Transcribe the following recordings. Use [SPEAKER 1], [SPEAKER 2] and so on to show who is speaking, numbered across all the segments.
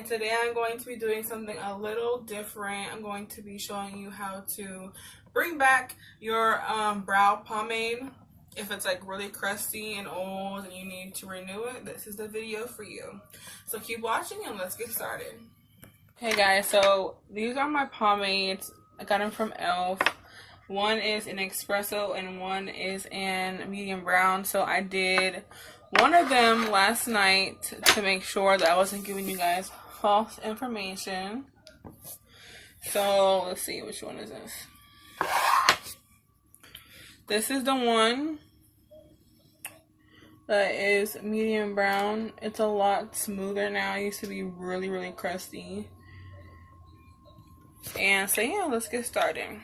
[SPEAKER 1] today I'm going to be doing something a little different. I'm going to be showing you how to bring back your brow pomade. If it's like really crusty and old and you need to renew it, this is the video for you. So keep watching and let's get started. Hey guys, so these are my pomades. I got them from e.l.f. One is in espresso and one is in medium brown. So I did one of them last night to make sure that I wasn't giving you guys false information. So let's see, which one is this? This is the one that is medium brown. It's a lot smoother now. It used to be really, really crusty. And so yeah, let's get started.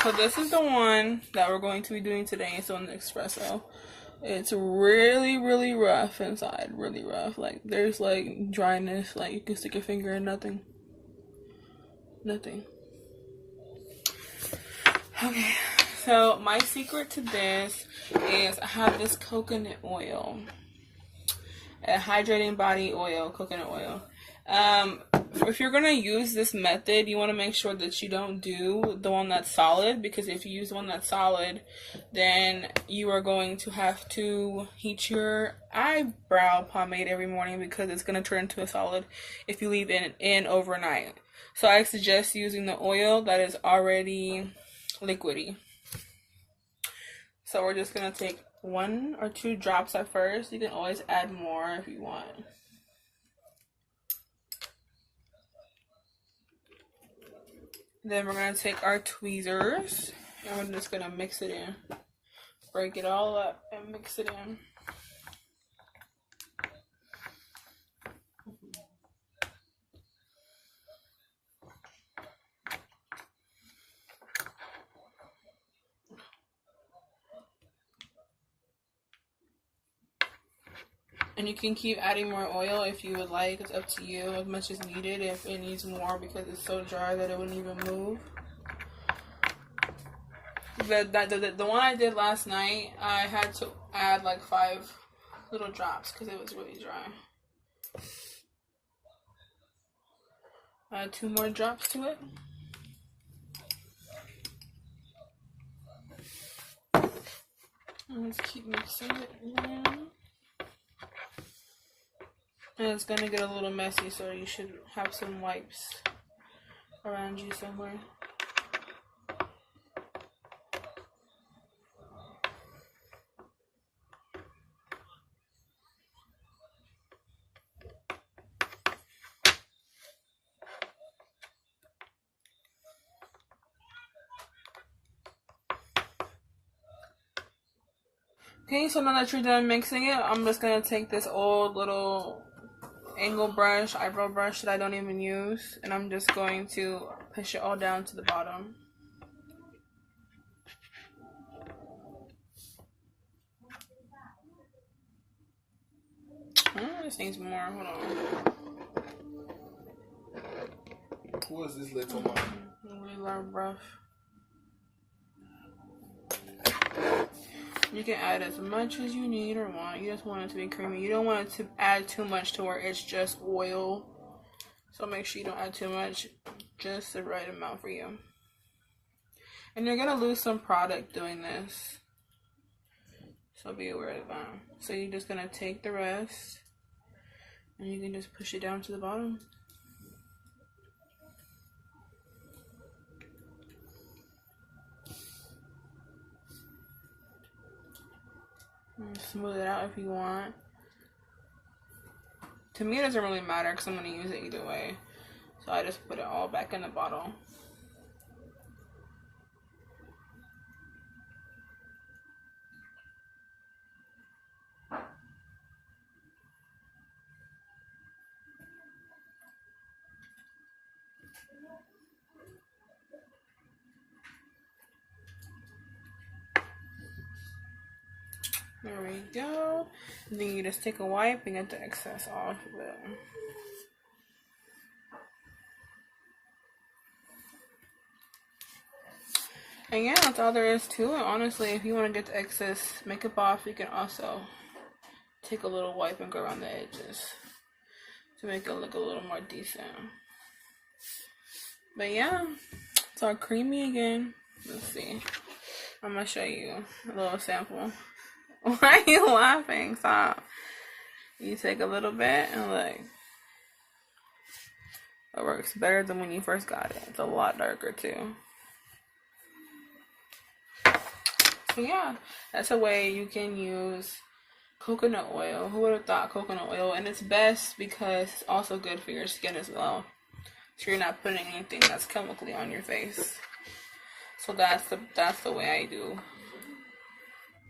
[SPEAKER 1] So this is the one that we're going to be doing today. So in the espresso, it's really, really rough inside. Really rough. Like there's like dryness. Like you can stick your finger in nothing. Nothing. Okay. So my secret to this is I have this coconut oil. A hydrating body oil, coconut oil. If you're gonna use this method, you want to make sure that you don't do the one that's solid, because if you use the one that's solid, then you are going to have to heat your eyebrow pomade every morning because it's gonna turn into a solid if you leave it in overnight. So I suggest using the oil that is already liquidy. So we're just gonna take 1 or 2 drops at first. You can always add more if you want. Then we're going to take our tweezers and we're just going to mix it in. Break it all up and mix it in. And you can keep adding more oil if you would like. It's up to you, as much as needed. If it needs more because it's so dry that it wouldn't even move. The one I did last night, I had to add like 5 little drops because it was really dry. Add 2 more drops to it. And let's keep mixing it in. And it's gonna get a little messy, so you should have some wipes around you somewhere. Okay, so now that you're done mixing it, I'm just gonna take this old little angle brush, eyebrow brush that I don't even use, and I'm just going to push it all down to the bottom. This needs more. Hold on.
[SPEAKER 2] Who is this little mom?
[SPEAKER 1] Really rough. You can add as much as you need or want. You just want it to be creamy. You don't want it to add too much to where it's just oil. So make sure you don't add too much. Just the right amount for you. And you're going to lose some product doing this. So be aware of that. So you're just going to take the rest. And you can just push it down to the bottom. And smooth it out if you want. To me, it doesn't really matter because I'm going to use it either way. So I just put it all back in the bottle. There we go. And then you just take a wipe and get the excess off of it. And yeah, that's all there is to it. Honestly, if you want to get the excess makeup off, you can also take a little wipe and go around the edges. to make it look a little more decent. But yeah, it's all creamy again. Let's see. I'm gonna show you a little sample. Why are you laughing? Stop. You take a little bit and look. It works better than when you first got it. It's a lot darker too. So yeah, that's a way you can use coconut oil. Who would have thought coconut oil? And it's best because it's also good for your skin as well. So you're not putting anything that's chemically on your face. So that's the way I do.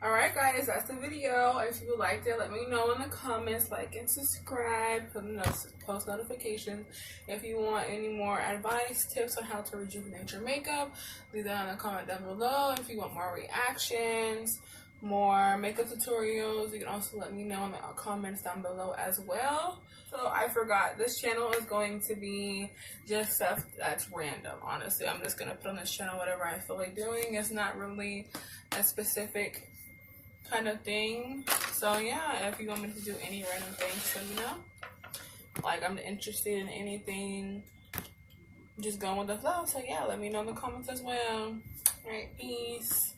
[SPEAKER 1] Alright guys, that's the video. If you liked it, let me know in the comments. Like and subscribe. Post notifications. If you want any more advice, tips on how to rejuvenate your makeup, leave that in the comment down below. If you want more reactions, more makeup tutorials, you can also let me know in the comments down below as well. So I forgot, this channel is going to be just stuff that's random. Honestly, I'm just going to put on this channel whatever I feel like doing. It's not really a specific kind of thing. So yeah, if you want me to do any random things, let me know. Like, I'm interested in anything, just going with the flow. So yeah, let me know in the comments as well. Alright, peace.